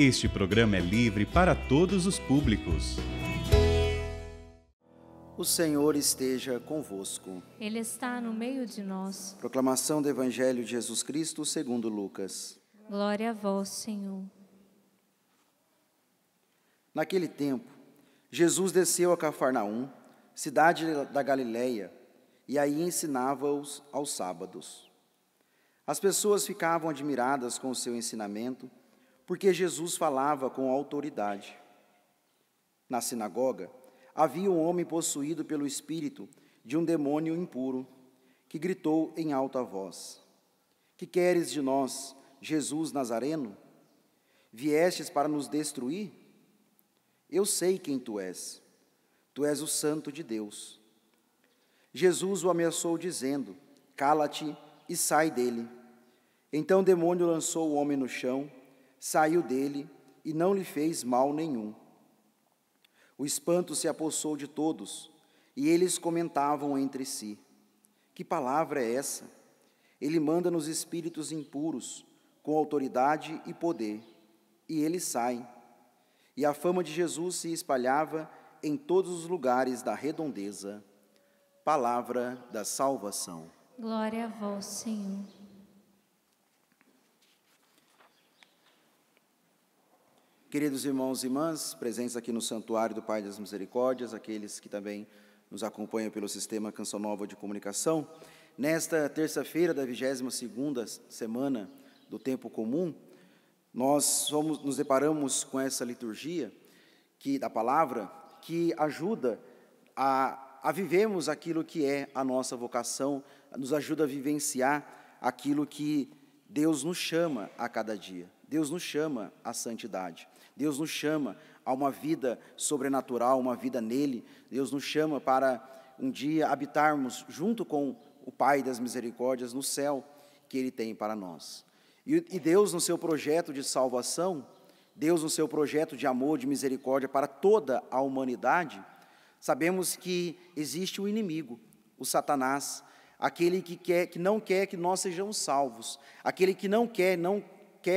Este programa é livre para todos os públicos. O Senhor esteja convosco. Ele está no meio de nós. Proclamação do Evangelho de Jesus Cristo segundo Lucas. Glória a vós, Senhor. Naquele tempo, Jesus desceu a Cafarnaum, cidade da Galileia, e aí ensinava-os aos sábados. As pessoas ficavam admiradas com o seu ensinamento, porque Jesus falava com autoridade. Na sinagoga, havia um homem possuído pelo espírito de um demônio impuro, que gritou em alta voz: Que queres de nós, Jesus Nazareno? Viestes para nos destruir? Eu sei quem tu és o Santo de Deus. Jesus o ameaçou dizendo: Cala-te e sai dele. Então o demônio lançou o homem no chão, saiu dele e não lhe fez mal nenhum. O espanto se apossou de todos, e eles comentavam entre si: Que palavra é essa? Ele manda nos espíritos impuros, com autoridade e poder, e eles saem. E a fama de Jesus se espalhava em todos os lugares da redondeza. Palavra da salvação. Glória a vós, Senhor. Queridos irmãos e irmãs, presentes aqui no Santuário do Pai das Misericórdias, aqueles que também nos acompanham pelo Sistema Canção Nova de Comunicação, nesta terça-feira da 22ª semana do Tempo Comum, nós nos deparamos com essa liturgia da palavra que ajuda a vivermos aquilo que é a nossa vocação, nos ajuda a vivenciar aquilo que Deus nos chama a cada dia. Deus nos chama à santidade. Deus nos chama a uma vida sobrenatural, uma vida nele. Deus nos chama para um dia habitarmos junto com o Pai das Misericórdias no céu que Ele tem para nós. E Deus, no seu projeto de salvação, Deus, no seu projeto de amor, de misericórdia para toda a humanidade, sabemos que existe um inimigo, o Satanás, aquele que não quer que nós sejamos salvos, aquele que não quer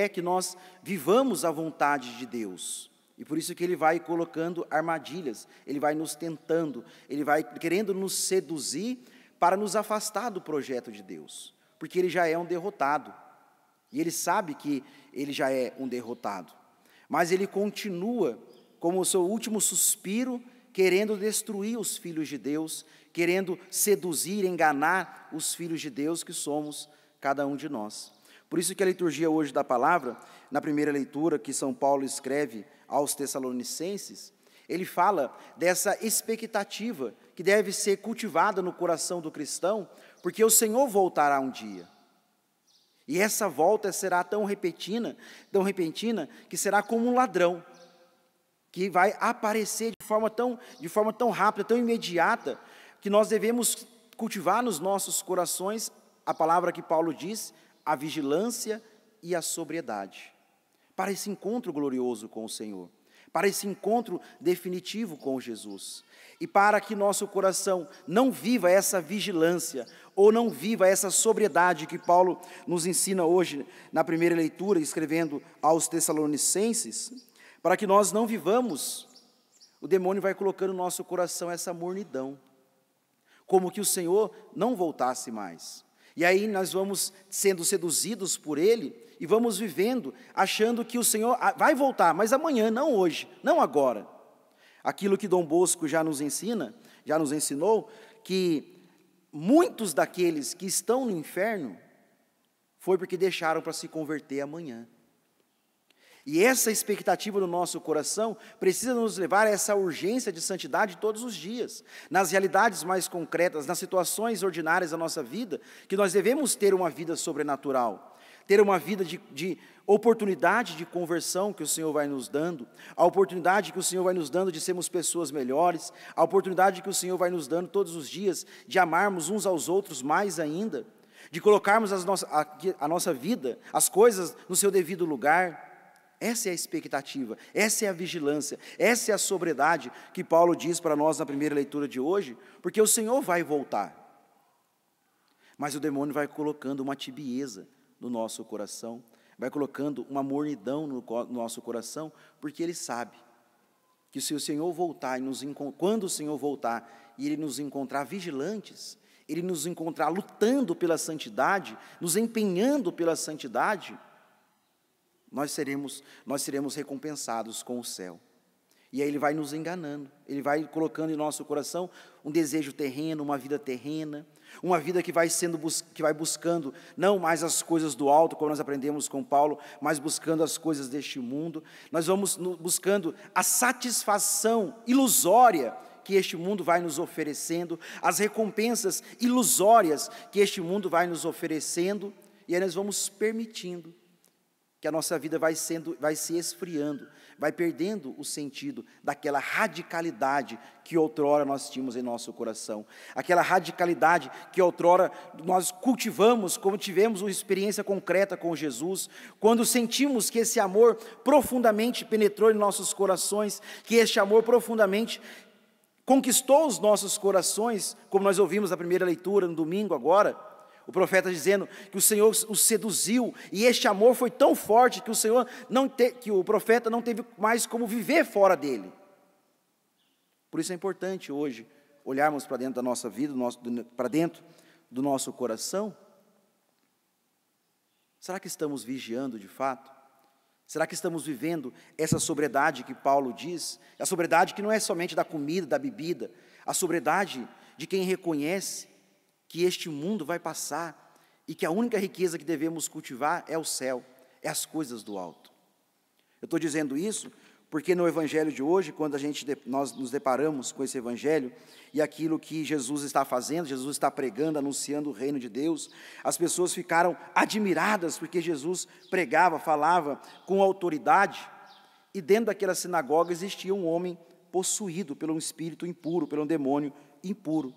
que nós vivamos a vontade de Deus. E por isso que ele vai colocando armadilhas, ele vai nos tentando, ele vai querendo nos seduzir para nos afastar do projeto de Deus, porque ele já é um derrotado. E ele sabe que ele já é um derrotado. Mas ele continua, como o seu último suspiro, querendo destruir os filhos de Deus, querendo seduzir, enganar os filhos de Deus que somos cada um de nós. Por isso que a liturgia hoje da palavra, na primeira leitura que São Paulo escreve aos Tessalonicenses, ele fala dessa expectativa que deve ser cultivada no coração do cristão, porque o Senhor voltará um dia. E essa volta será tão repentina, que será como um ladrão, que vai aparecer de forma tão rápida, tão imediata, que nós devemos cultivar nos nossos corações a palavra que Paulo diz, a vigilância e a sobriedade, para esse encontro glorioso com o Senhor, para esse encontro definitivo com Jesus, e para que nosso coração não viva essa vigilância, ou não viva essa sobriedade que Paulo nos ensina hoje na primeira leitura, escrevendo aos Tessalonicenses, para que nós não vivamos, o demônio vai colocando no nosso coração essa mornidão, como que o Senhor não voltasse mais. E aí nós vamos sendo seduzidos por ele e vamos vivendo, achando que o Senhor vai voltar, mas amanhã, não hoje, não agora. Aquilo que Dom Bosco já nos ensinou, que muitos daqueles que estão no inferno foi porque deixaram para se converter amanhã. E essa expectativa do nosso coração precisa nos levar a essa urgência de santidade todos os dias, nas realidades mais concretas, nas situações ordinárias da nossa vida, que nós devemos ter uma vida sobrenatural, ter uma vida de oportunidade de conversão que o Senhor vai nos dando, a oportunidade que o Senhor vai nos dando de sermos pessoas melhores, a oportunidade que o Senhor vai nos dando todos os dias de amarmos uns aos outros mais ainda, de colocarmos a nossa vida, as coisas no seu devido lugar. Essa é a expectativa, essa é a vigilância, essa é a sobriedade que Paulo diz para nós na primeira leitura de hoje, porque o Senhor vai voltar. Mas o demônio vai colocando uma tibieza no nosso coração, vai colocando uma mornidão no nosso coração, porque Ele sabe que se o Senhor voltar, quando o Senhor voltar e Ele nos encontrar vigilantes, Ele nos encontrar lutando pela santidade, nos empenhando pela santidade, nós seremos recompensados com o céu. E aí Ele vai nos enganando, Ele vai colocando em nosso coração um desejo terreno, uma vida terrena, uma vida que vai buscando não mais as coisas do alto, como nós aprendemos com Paulo, mas buscando as coisas deste mundo. Nós vamos buscando a satisfação ilusória que este mundo vai nos oferecendo, as recompensas ilusórias que este mundo vai nos oferecendo, e aí nós vamos permitindo que a nossa vida vai se esfriando, vai perdendo o sentido daquela radicalidade que outrora nós tínhamos em nosso coração, aquela radicalidade que outrora nós cultivamos, como tivemos uma experiência concreta com Jesus, quando sentimos que esse amor profundamente penetrou em nossos corações, que este amor profundamente conquistou os nossos corações, como nós ouvimos na primeira leitura, no domingo agora, o profeta dizendo que o Senhor o seduziu, e este amor foi tão forte que que o profeta não teve mais como viver fora dele. Por isso é importante hoje olharmos para dentro da nossa vida, para dentro do nosso coração. Será que estamos vigiando de fato? Será que estamos vivendo essa sobriedade que Paulo diz? A sobriedade que não é somente da comida, da bebida, a sobriedade de quem reconhece que este mundo vai passar e que a única riqueza que devemos cultivar é o céu, é as coisas do alto. Eu estou dizendo isso porque no Evangelho de hoje, quando nós nos deparamos com esse Evangelho e aquilo que Jesus está fazendo, Jesus está pregando, anunciando o reino de Deus, as pessoas ficaram admiradas porque Jesus pregava, falava com autoridade, e dentro daquela sinagoga existia um homem possuído pelo espírito impuro, pelo demônio impuro.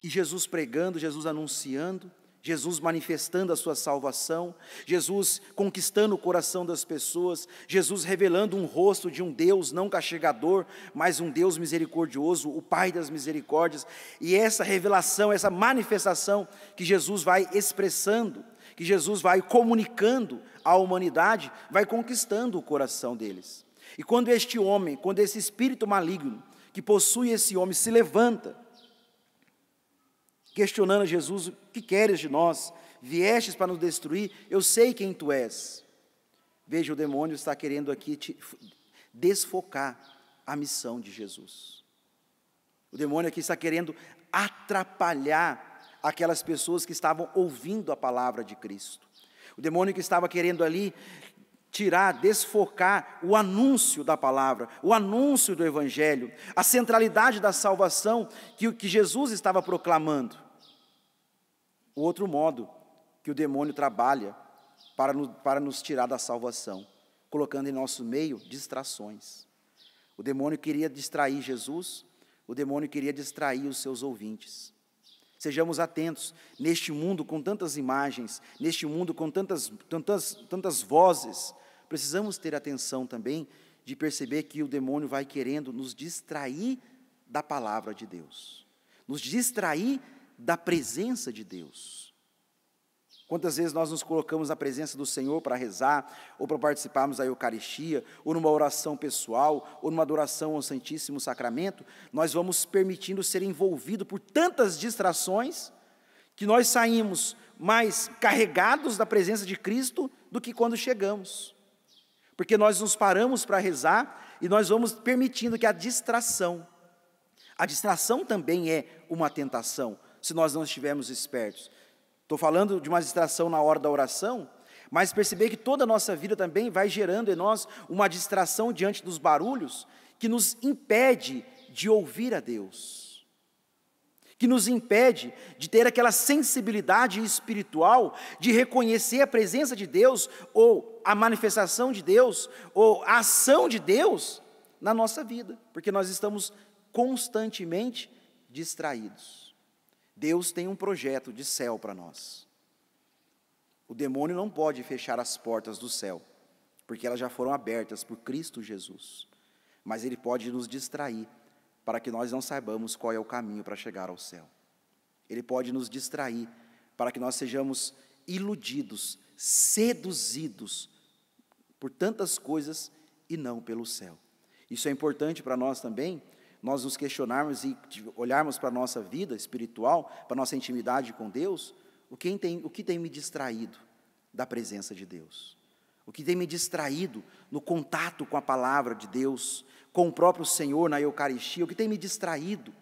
E Jesus pregando, Jesus anunciando, Jesus manifestando a sua salvação, Jesus conquistando o coração das pessoas, Jesus revelando um rosto de um Deus não castigador, mas um Deus misericordioso, o Pai das misericórdias. E essa revelação, essa manifestação que Jesus vai expressando, que Jesus vai comunicando à humanidade, vai conquistando o coração deles. E quando este homem, quando esse espírito maligno que possui esse homem se levanta, questionando a Jesus: o que queres de nós? Viestes para nos destruir? Eu sei quem tu és. Veja, o demônio está querendo aqui desfocar a missão de Jesus. O demônio aqui está querendo atrapalhar aquelas pessoas que estavam ouvindo a palavra de Cristo. O demônio que estava querendo ali desfocar o anúncio da palavra, o anúncio do Evangelho, a centralidade da salvação que Jesus estava proclamando. O outro modo que o demônio trabalha para nos tirar da salvação, colocando em nosso meio distrações. O demônio queria distrair Jesus, o demônio queria distrair os seus ouvintes. Sejamos atentos, neste mundo com tantas imagens, neste mundo com tantas vozes, precisamos ter atenção também de perceber que o demônio vai querendo nos distrair da palavra de Deus, nos distrair da presença de Deus. Quantas vezes nós nos colocamos na presença do Senhor para rezar, ou para participarmos da Eucaristia, ou numa oração pessoal, ou numa adoração ao Santíssimo Sacramento, nós vamos permitindo ser envolvidos por tantas distrações, que nós saímos mais carregados da presença de Cristo do que quando chegamos. Porque nós nos paramos para rezar, e nós vamos permitindo que a distração também é uma tentação, se nós não estivermos espertos. Estou falando de uma distração na hora da oração, mas perceber que toda a nossa vida também vai gerando em nós uma distração diante dos barulhos, que nos impede de ouvir a Deus, que nos impede de ter aquela sensibilidade espiritual, de reconhecer a presença de Deus, ou a manifestação de Deus, ou a ação de Deus na nossa vida, porque nós estamos constantemente distraídos. Deus tem um projeto de céu para nós. O demônio não pode fechar as portas do céu, porque elas já foram abertas por Cristo Jesus. Mas ele pode nos distrair, para que nós não saibamos qual é o caminho para chegar ao céu. Ele pode nos distrair, para que nós sejamos iludidos seduzidos por tantas coisas e não pelo céu. Isso é importante para nós também, nós nos questionarmos e olharmos para a nossa vida espiritual, para a nossa intimidade com Deus, o que tem me distraído da presença de Deus? O que tem me distraído no contato com a palavra de Deus, com o próprio Senhor na Eucaristia? O que tem me distraído?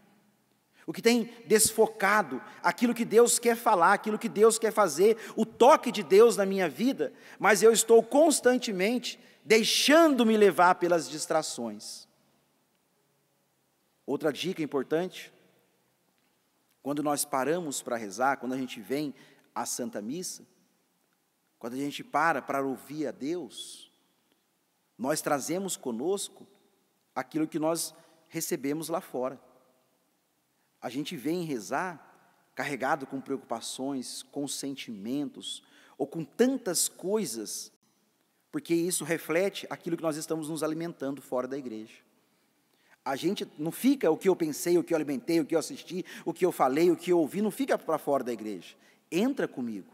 O que tem desfocado aquilo que Deus quer falar, aquilo que Deus quer fazer, o toque de Deus na minha vida, mas eu estou constantemente deixando-me levar pelas distrações. Outra dica importante, quando nós paramos para rezar, quando a gente vem à Santa Missa, quando a gente para ouvir a Deus, nós trazemos conosco aquilo que nós recebemos lá fora. A gente vem rezar carregado com preocupações, com sentimentos, ou com tantas coisas, porque isso reflete aquilo que nós estamos nos alimentando fora da igreja. A gente não fica o que eu pensei, o que eu alimentei, o que eu assisti, o que eu falei, o que eu ouvi, não fica para fora da igreja. Entra comigo.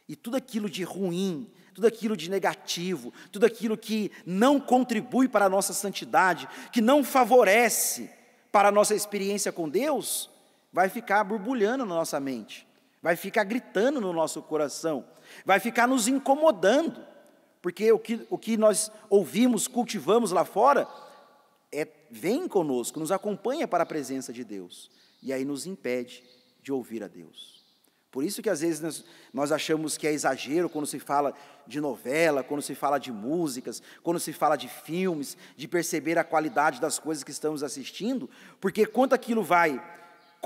E tudo aquilo de ruim, tudo aquilo de negativo, tudo aquilo que não contribui para a nossa santidade, que não favorece para a nossa experiência com Deus, vai ficar borbulhando na nossa mente, vai ficar gritando no nosso coração, vai ficar nos incomodando, porque o que nós ouvimos, cultivamos lá fora, vem conosco, nos acompanha para a presença de Deus, e aí nos impede de ouvir a Deus. Por isso que às vezes nós achamos que é exagero quando se fala de novela, quando se fala de músicas, quando se fala de filmes, de perceber a qualidade das coisas que estamos assistindo, porque quanto aquilo vai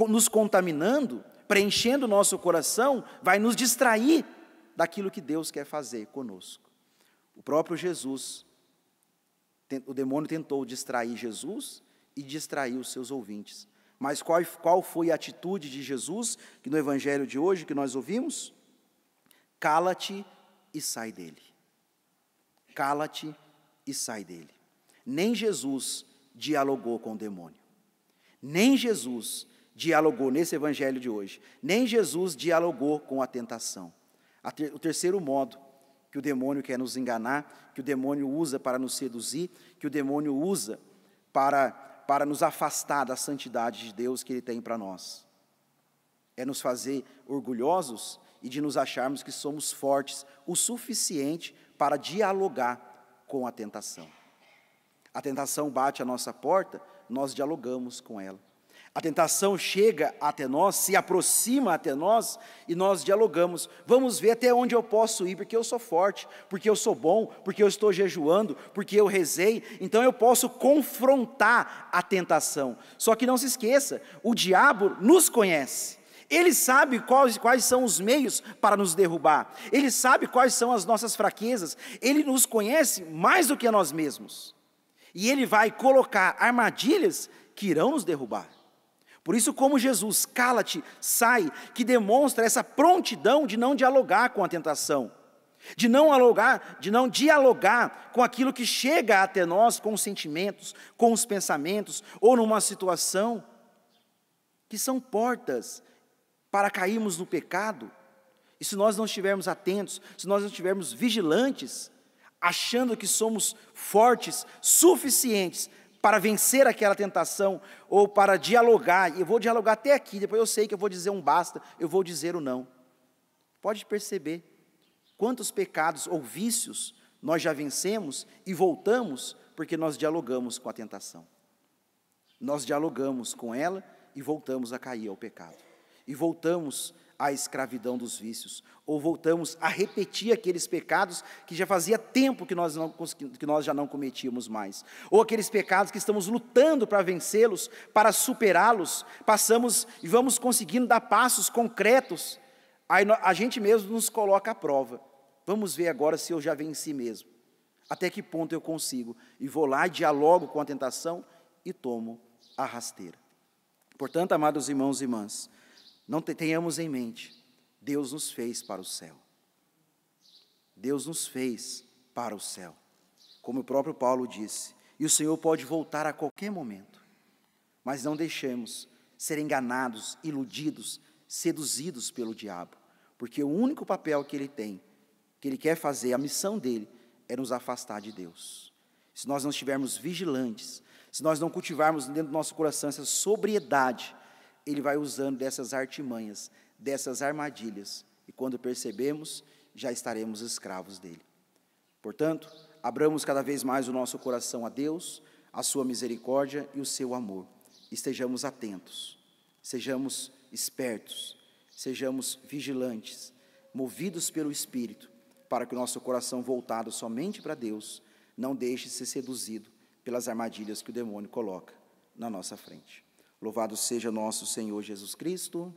nos contaminando, preenchendo o nosso coração, vai nos distrair daquilo que Deus quer fazer conosco. O próprio Jesus, o demônio tentou distrair Jesus e distrair os seus ouvintes. Mas qual foi a atitude de Jesus, que no evangelho de hoje, que nós ouvimos? Cala-te e sai dele. Cala-te e sai dele. Nem Jesus dialogou com o demônio. Nem Jesus dialogou nesse evangelho de hoje. Nem Jesus dialogou com a tentação. O terceiro modo que o demônio quer nos enganar, que o demônio usa para nos seduzir, que o demônio usa para nos afastar da santidade de Deus que Ele tem para nós. É nos fazer orgulhosos e de nos acharmos que somos fortes o suficiente para dialogar com a tentação. A tentação bate à nossa porta, nós dialogamos com ela. A tentação chega até nós, se aproxima até nós e nós dialogamos. Vamos ver até onde eu posso ir, porque eu sou forte, porque eu sou bom, porque eu estou jejuando, porque eu rezei. Então eu posso confrontar a tentação. Só que não se esqueça, o diabo nos conhece. Ele sabe quais são os meios para nos derrubar. Ele sabe quais são as nossas fraquezas. Ele nos conhece mais do que a nós mesmos. E ele vai colocar armadilhas que irão nos derrubar. Por isso, como Jesus, cala-te, sai, que demonstra essa prontidão de não dialogar com a tentação, de não dialogar com aquilo que chega até nós, com os sentimentos, com os pensamentos, ou numa situação que são portas para cairmos no pecado. E se nós não estivermos atentos, se nós não estivermos vigilantes, achando que somos fortes, suficientes para vencer aquela tentação, ou para dialogar, e eu vou dialogar até aqui, depois eu sei que eu vou dizer um basta, eu vou dizer o não. Pode perceber quantos pecados ou vícios nós já vencemos e voltamos porque nós dialogamos com a tentação. Nós dialogamos com ela e voltamos a cair ao pecado. E voltamos à escravidão dos vícios, ou voltamos a repetir aqueles pecados que já fazia tempo que nós já não cometíamos mais, ou aqueles pecados que estamos lutando para vencê-los, para superá-los, passamos e vamos conseguindo dar passos concretos, aí a gente mesmo nos coloca à prova. Vamos ver agora se eu já venci mesmo, até que ponto eu consigo, e vou lá e dialogo com a tentação e tomo a rasteira. Portanto, amados irmãos e irmãs, não tenhamos em mente, Deus nos fez para o céu. Deus nos fez para o céu. Como o próprio Paulo disse, e o Senhor pode voltar a qualquer momento. Mas não deixemos ser enganados, iludidos, seduzidos pelo diabo. Porque o único papel que ele tem que ele quer fazer, a missão dele é nos afastar de Deus. Se nós não estivermos vigilantes, se nós não cultivarmos dentro do nosso coração essa sobriedade, ele vai usando dessas artimanhas, dessas armadilhas, e quando percebemos, já estaremos escravos dele. Portanto, abramos cada vez mais o nosso coração a Deus, a sua misericórdia e o seu amor. Estejamos atentos, sejamos espertos, sejamos vigilantes, movidos pelo Espírito, para que o nosso coração voltado somente para Deus não deixe de ser seduzido pelas armadilhas que o demônio coloca na nossa frente. Louvado seja nosso Senhor Jesus Cristo.